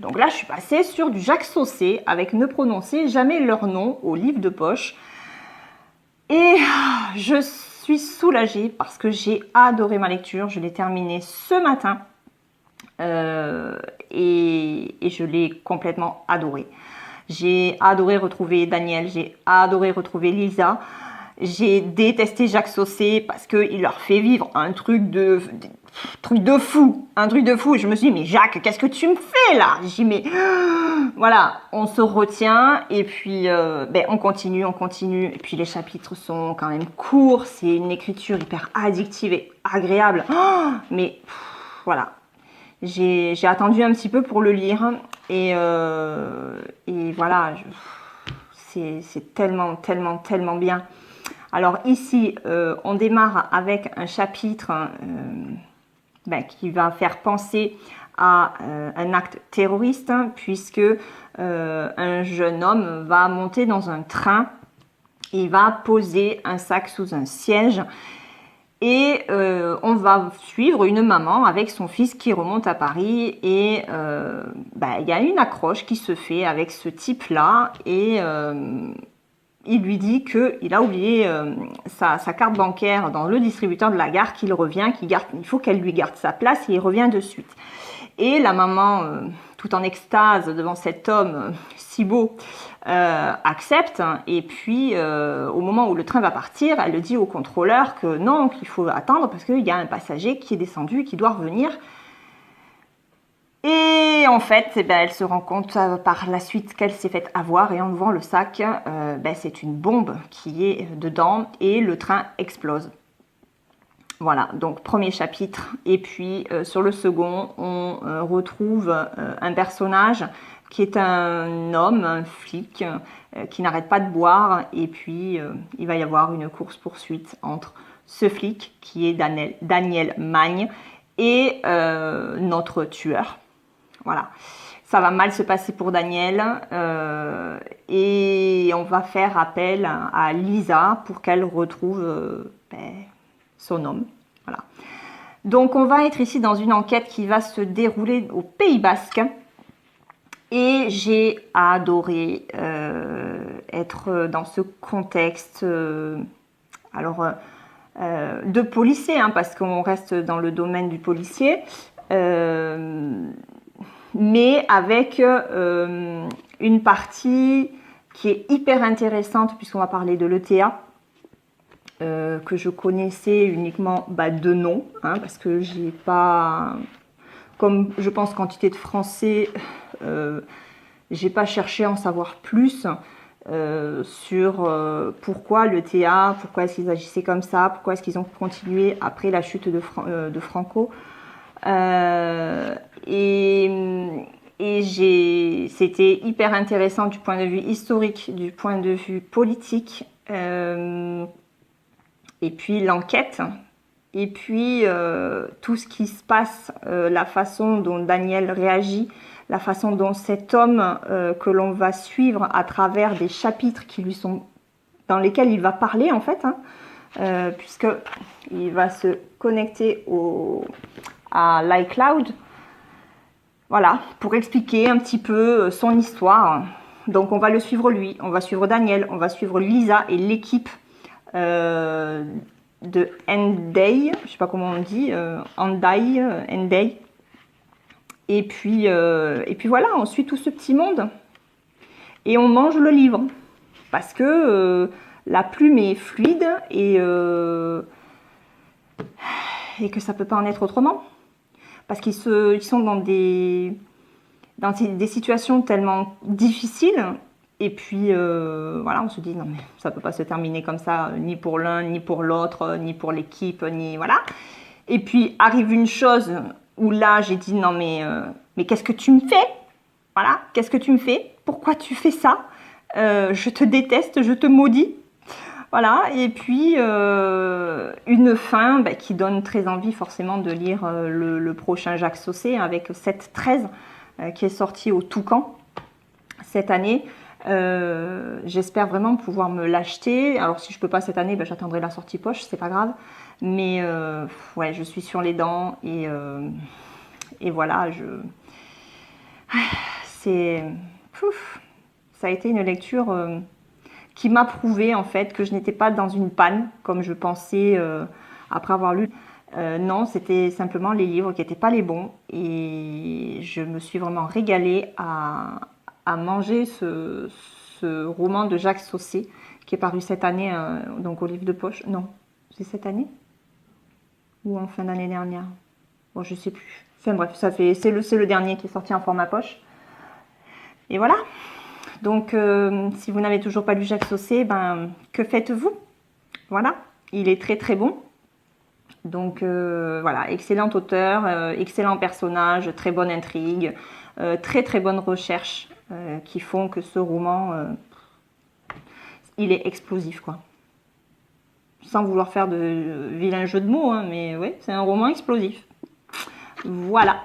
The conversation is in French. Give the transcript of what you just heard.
Donc là, je suis passée sur du Jacques Saucé avec Ne prononcez jamais leur nom au livre de poche. Et je suis soulagée parce que j'ai adoré ma lecture. Je l'ai terminée ce matin et je l'ai complètement adorée. J'ai adoré retrouver Daniel, j'ai adoré retrouver Lisa. J'ai détesté Jacques Saucé parce qu'il leur fait vivre un truc de fou, un truc de fou. Et je me suis dit, mais Jacques, qu'est-ce que tu me fais là? J'ai dit, mais voilà, on se retient et puis on continue. Et puis les chapitres sont quand même courts, c'est une écriture hyper addictive et agréable. Mais voilà, j'ai attendu un petit peu pour le lire et voilà, c'est tellement bien. Alors ici, on démarre avec un chapitre qui va faire penser à un acte terroriste, puisque un jeune homme va monter dans un train, il va poser un sac sous un siège et on va suivre une maman avec son fils qui remonte à Paris et il y a une accroche qui se fait avec ce type-là et il lui dit qu'il a oublié sa carte bancaire dans le distributeur de la gare, qu'il revient, il faut qu'elle lui garde sa place et il revient de suite. Et la maman, tout en extase devant cet homme si beau, accepte. Et puis, au moment où le train va partir, elle le dit au contrôleur que non, qu'il faut attendre parce qu'il y a un passager qui est descendu et qui doit revenir. Et en fait, elle se rend compte par la suite qu'elle s'est faite avoir et en ouvrant le sac, c'est une bombe qui est dedans et le train explose. Voilà, donc premier chapitre. Et puis sur le second, on retrouve un personnage qui est un homme, un flic, qui n'arrête pas de boire. Et puis il va y avoir une course-poursuite entre ce flic qui est Daniel Magne et notre tueur. Voilà, ça va mal se passer pour Daniel et on va faire appel à Lisa pour qu'elle retrouve son homme. Voilà. Donc on va être ici dans une enquête qui va se dérouler au Pays Basque et j'ai adoré être dans ce contexte de policier, parce qu'on reste dans le domaine du policier. Mais avec une partie qui est hyper intéressante puisqu'on va parler de l'ETA que je connaissais uniquement de nom, parce que j'ai pas, comme je pense quantité de français, j'ai pas cherché à en savoir plus sur pourquoi l'ETA, pourquoi est-ce qu'ils agissaient comme ça, pourquoi est-ce qu'ils ont continué après la chute de Franco. C'était hyper intéressant du point de vue historique, du point de vue politique, et puis l'enquête, et puis tout ce qui se passe, la façon dont Daniel réagit, la façon dont cet homme que l'on va suivre à travers des chapitres dans lesquels il va parler en fait, puisque il va se connecter à l'iCloud, voilà, pour expliquer un petit peu son histoire. Donc on va le suivre lui, on va suivre Daniel, on va suivre Lisa et l'équipe de Henday, je sais pas comment on dit, Henday. Et puis voilà, on suit tout ce petit monde et on mange le livre parce que la plume est fluide et que ça peut pas en être autrement. Parce qu'ils sont dans des situations tellement difficiles. Et puis, voilà, on se dit, non, mais ça peut pas se terminer comme ça, ni pour l'un, ni pour l'autre, ni pour l'équipe, ni voilà. Et puis, arrive une chose où là, j'ai dit, non, mais qu'est-ce que tu me fais? Voilà, qu'est-ce que tu me fais? Pourquoi tu fais ça? Je te déteste, je te maudis. Voilà, et puis une fin qui donne très envie forcément de lire le prochain Jacques Saucé avec 7-13 qui est sorti au Toucan cette année. J'espère vraiment pouvoir me l'acheter. Alors si je peux pas cette année, j'attendrai la sortie poche, c'est pas grave. Mais ouais, je suis sur les dents et voilà, c'est... Ça a été une lecture qui m'a prouvé en fait que je n'étais pas dans une panne comme je pensais après avoir lu. Non, c'était simplement les livres qui n'étaient pas les bons et je me suis vraiment régalée à manger ce roman de Jacques Saussé qui est paru cette année, donc au livre de poche. Non, c'est cette année ou en fin d'année dernière. Bon, je sais plus. Enfin bref, c'est le dernier qui est sorti en format poche. Et voilà. Donc, si vous n'avez toujours pas lu Jacques Saussé, ben, que faites-vous? Voilà, il est très très bon. Donc, voilà, excellent auteur, excellent personnage, très bonne intrigue, très très bonne recherche qui font que ce roman, il est explosif, quoi. Sans vouloir faire de vilains jeux de mots, hein, mais oui, c'est un roman explosif. Voilà.